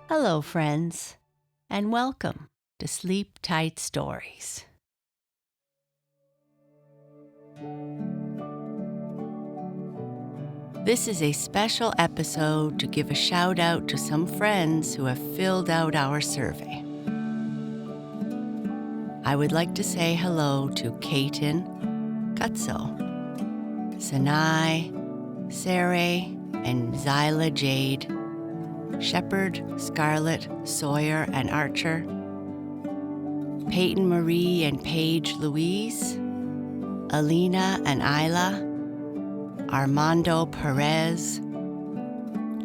Hello, friends, and welcome to Sleep Tight Stories. This is a special episode to give a shout out to some friends who have filled out our survey. I would like to say hello to Kaiten, Gutso, Sanai, Sarai, and Zyla Jade, Shepherd, Scarlett, Sawyer, and Archer, Peyton Marie and Paige Louise, Alina and Isla, Armando Perez,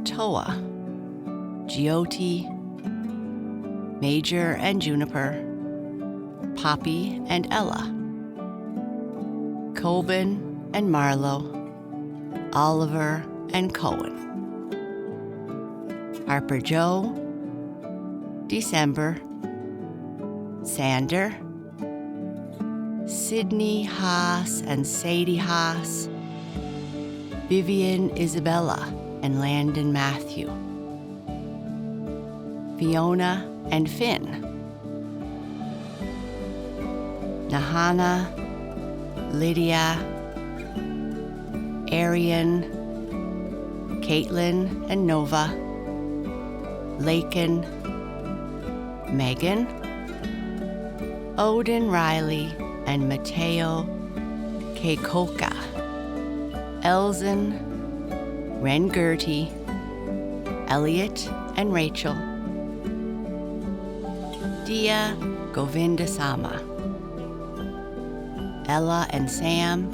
Toa, Giotti, Major and Juniper, Poppy and Ella, Coben and Marlo, Oliver and Cohen, Harper Joe, December, Sander, Sydney Haas and Sadie Haas, Vivian Isabella and Landon Matthew, Fiona and Finn, Nahana, Lydia, Arian, Caitlin and Nova, Lakin, Megan, Odin Riley and Mateo Keikoka, Elzen, Ren Gertie, Elliot and Rachel, Dia Govindasama, Ella and Sam,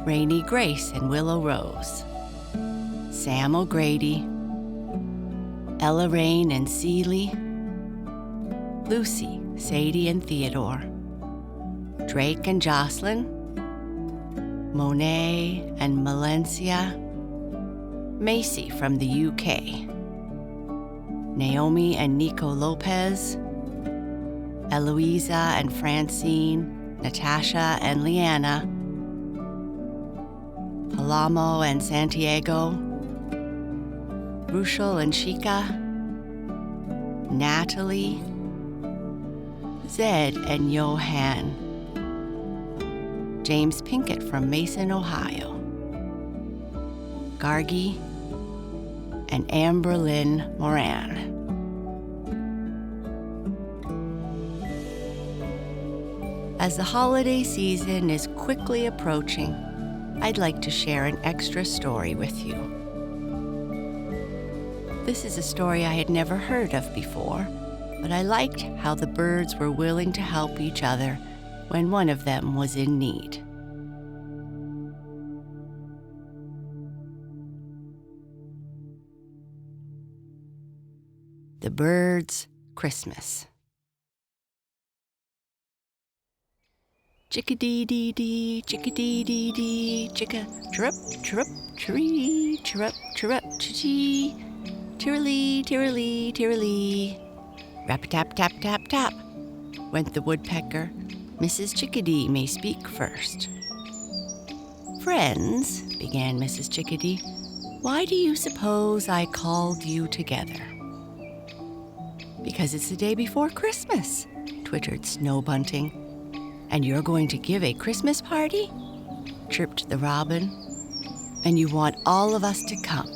Rainy Grace and Willow Rose, Sam O'Grady, Ella Rain and Seeley, Lucy, Sadie and Theodore, Drake and Jocelyn, Monet and Valencia, Macy from the UK, Naomi and Nico Lopez, Eloisa and Francine, Natasha and Leanna, Palamo and Santiago, Rushel and Shika, Natalie, Zed and Johan, James Pinkett from Mason, Ohio, Gargi, and Amber Lynn Moran. As the holiday season is quickly approaching, I'd like to share an extra story with you. This is a story I had never heard of before, but I liked how the birds were willing to help each other when one of them was in need. The Birds' Christmas. Chickadee-dee-dee, chickadee-dee-dee, chicka, chirrup, chirrup, chiree, chirrup, chirrup, chee-chee, tirralee, tirralee, tirralee. Rap-a-tap-tap-tap-tap, went the woodpecker. Mrs. Chickadee may speak first. Friends, began Mrs. Chickadee, why do you suppose I called you together? Because it's the day before Christmas, twittered Snow Bunting. And you're going to give a Christmas party? Chirped the robin. And you want all of us to come,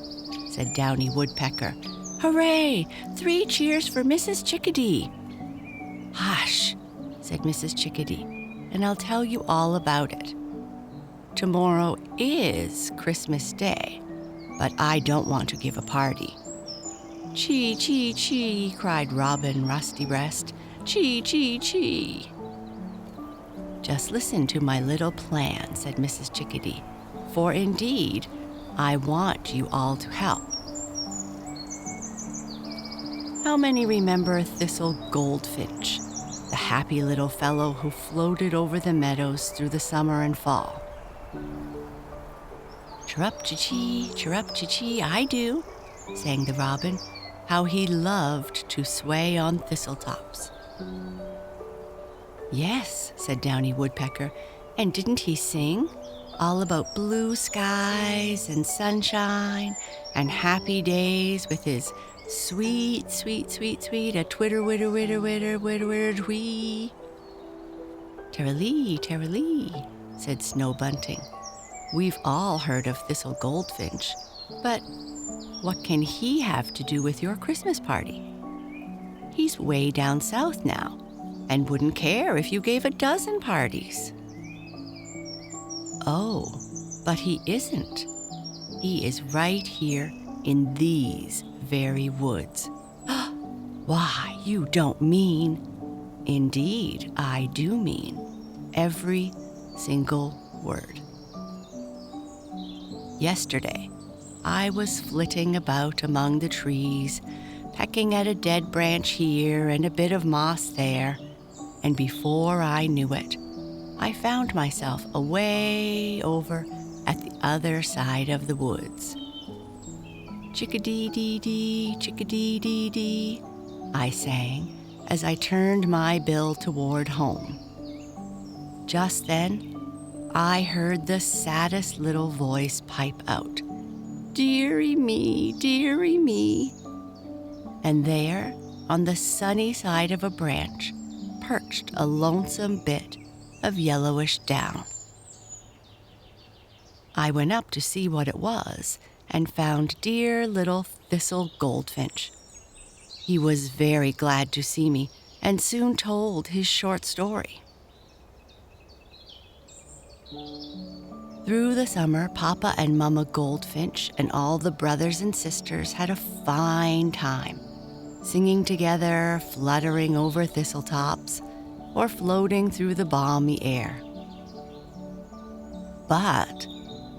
said Downy Woodpecker. Hooray! 3 cheers for Mrs. Chickadee. Hush, said Mrs. Chickadee, and I'll tell you all about it. Tomorrow is Christmas Day, but I don't want to give a party. Chee, chee, chee, cried Robin Rusty Breast. Chee, chee, chee. Just listen to my little plan, said Mrs. Chickadee, for indeed, I want you all to help. How many remember Thistle Goldfinch, the happy little fellow who floated over the meadows through the summer and fall? Chirrup-chee-chee, I do, sang the robin. How he loved to sway on thistletops. Yes, said Downy Woodpecker, and didn't he sing? All about blue skies and sunshine and happy days with his Sweet, sweet, sweet, sweet, a twitter, witter, witter, witter, witter, witter, twee. Terralee, said Snow Bunting. We've all heard of Thistle Goldfinch, but what can he have to do with your Christmas party? He's way down south now and wouldn't care if you gave a dozen parties. Oh, but he isn't. He is right here in these very woods. Why, you don't mean... Indeed, I do mean every single word. Yesterday, I was flitting about among the trees, pecking at a dead branch here and a bit of moss there, and before I knew it, I found myself away over at the other side of the woods. Chickadee-dee-dee, chickadee-dee-dee, I sang as I turned my bill toward home. Just then, I heard the saddest little voice pipe out, "Dearie me, dearie me." And there, on the sunny side of a branch, perched a lonesome bit of yellowish down. I went up to see what it was and found dear little Thistle Goldfinch. He was very glad to see me and soon told his short story. Through the summer, Papa and Mama Goldfinch and all the brothers and sisters had a fine time, singing together, fluttering over thistle tops, or floating through the balmy air. But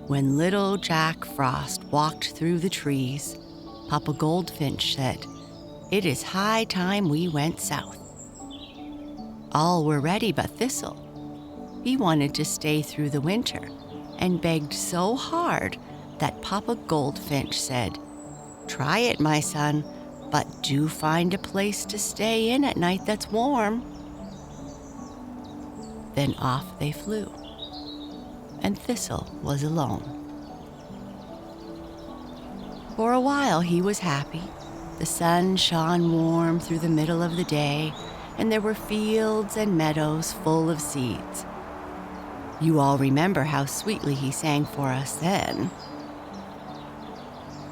when little Jack Frost walked through the trees, Papa Goldfinch said, "It is high time we went south." All were ready but Thistle. He wanted to stay through the winter and begged so hard that Papa Goldfinch said, "Try it, my son, but do find a place to stay in at night that's warm." Then off they flew, and Thistle was alone. For a while he was happy. The sun shone warm through the middle of the day, and there were fields and meadows full of seeds. You all remember how sweetly he sang for us then.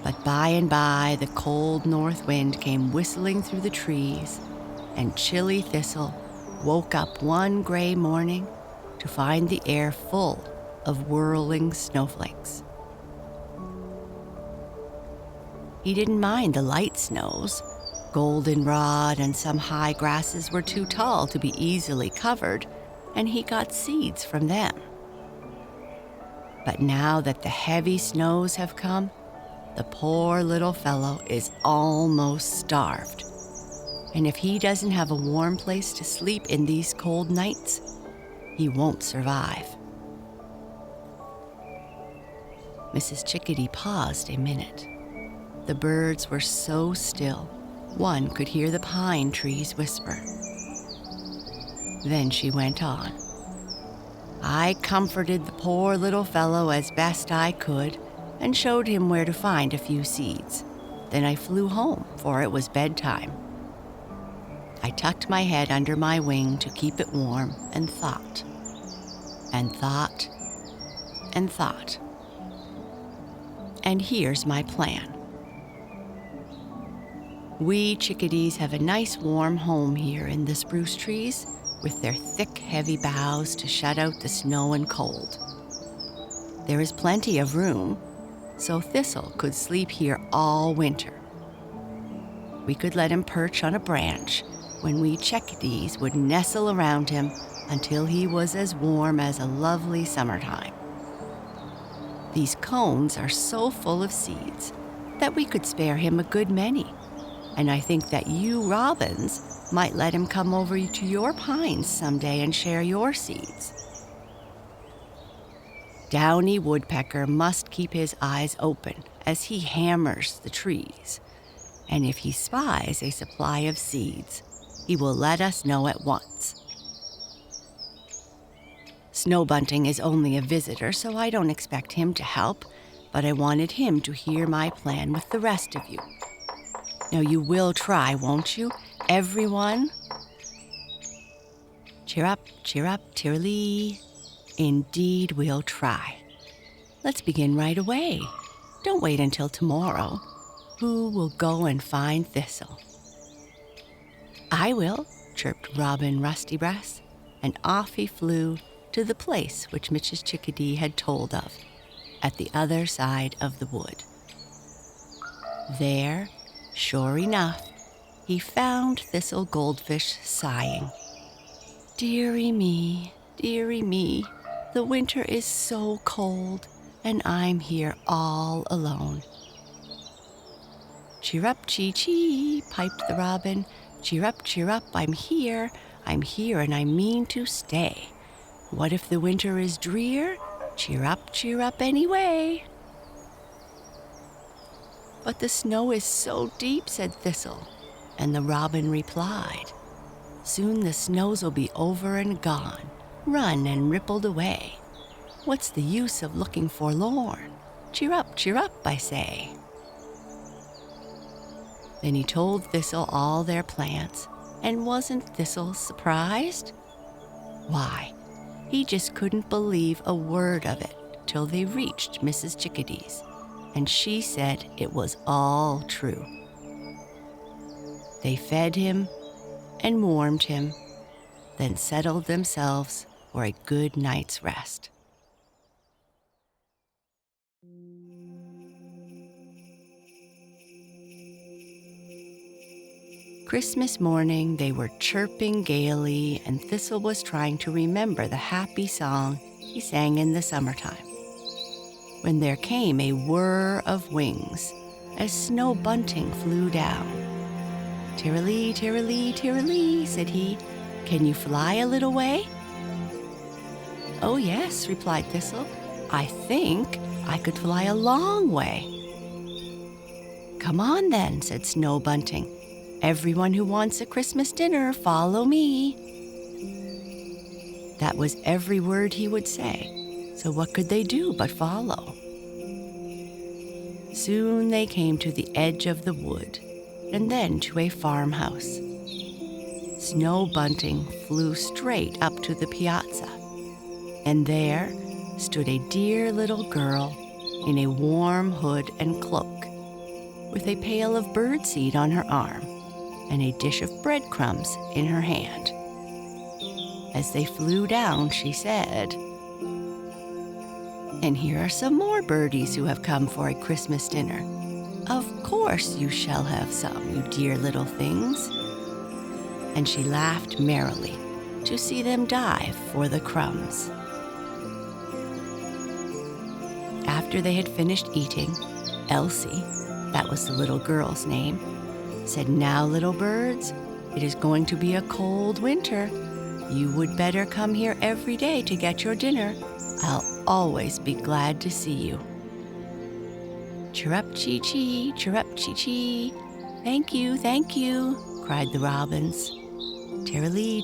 But by and by, the cold north wind came whistling through the trees, and chilly Thistle woke up one gray morning to find the air full of whirling snowflakes. He didn't mind the light snows. Goldenrod and some high grasses were too tall to be easily covered, and he got seeds from them. But now that the heavy snows have come, the poor little fellow is almost starved. And if he doesn't have a warm place to sleep in these cold nights, he won't survive. Mrs. Chickadee paused a minute. The birds were so still, one could hear the pine trees whisper. Then she went on. I comforted the poor little fellow as best I could and showed him where to find a few seeds. Then I flew home, for it was bedtime. I tucked my head under my wing to keep it warm and thought, and thought, and thought. And here's my plan. We chickadees have a nice warm home here in the spruce trees, with their thick, heavy boughs to shut out the snow and cold. There is plenty of room, so Thistle could sleep here all winter. We could let him perch on a branch when we chickadees would nestle around him until he was as warm as a lovely summertime. These cones are so full of seeds that we could spare him a good many, and I think that you robins might let him come over to your pines someday and share your seeds. Downy Woodpecker must keep his eyes open as he hammers the trees, and if he spies a supply of seeds, he will let us know at once. Snow Bunting is only a visitor, so I don't expect him to help, but I wanted him to hear my plan with the rest of you. Now you will try, won't you, everyone? Cheer up, cheerily. Indeed, we'll try. Let's begin right away. Don't wait until tomorrow. Who will go and find Thistle? I will, chirped Robin Rusty Breast, and off he flew to the place which Mrs. Chickadee had told of, at the other side of the wood. There, sure enough, he found Thistle Goldfish sighing. Dearie me, the winter is so cold, and I'm here all alone. Cheer up, chee-chee, piped the robin. Cheer up, I'm here, and I mean to stay. What if the winter is drear? Cheer up anyway. But the snow is so deep, said Thistle, and the robin replied, soon the snows'll be over and gone, run and rippled away. What's the use of looking forlorn? Cheer up, I say. Then he told Thistle all their plans, and wasn't Thistle surprised? Why, he just couldn't believe a word of it till they reached Mrs. Chickadee's, and she said it was all true. They fed him and warmed him, then settled themselves for a good night's rest. Christmas morning, they were chirping gaily, and Thistle was trying to remember the happy song he sang in the summertime, when there came a whir of wings as Snow Bunting flew down. Tirralee, said he, can you fly a little way? Oh yes, replied Thistle, I think I could fly a long way. Come on then, said Snow Bunting. Everyone who wants a Christmas dinner, follow me. That was every word he would say, so what could they do but follow? Soon they came to the edge of the wood, and then to a farmhouse. Snow Bunting flew straight up to the piazza, and there stood a dear little girl in a warm hood and cloak, with a pail of birdseed on her arm and a dish of breadcrumbs in her hand. As they flew down, she said, and here are some more birdies who have come for a Christmas dinner. Of course you shall have some, you dear little things. And she laughed merrily to see them dive for the crumbs. After they had finished eating, Elsie, that was the little girl's name, said, now, little birds, it is going to be a cold winter. You would better come here every day to get your dinner. I'll always be glad to see you. Cheer up, chee-chee, Thank you, cried the robins. Tirralee,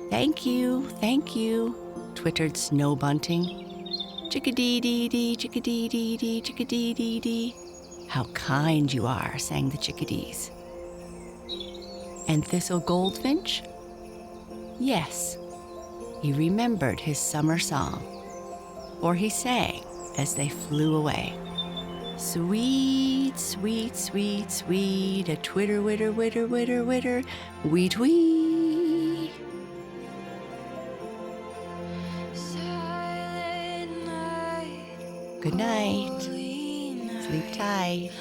Thank you, twittered Snow Bunting. Chickadee-dee-dee, chickadee-dee-dee, chickadee-dee-dee. How kind you are, sang the chickadees. And Thistle Goldfinch? Yes, he remembered his summer song, for he sang as they flew away. Sweet, a twitter, witter, weet, wee. Good night. Sleep tight.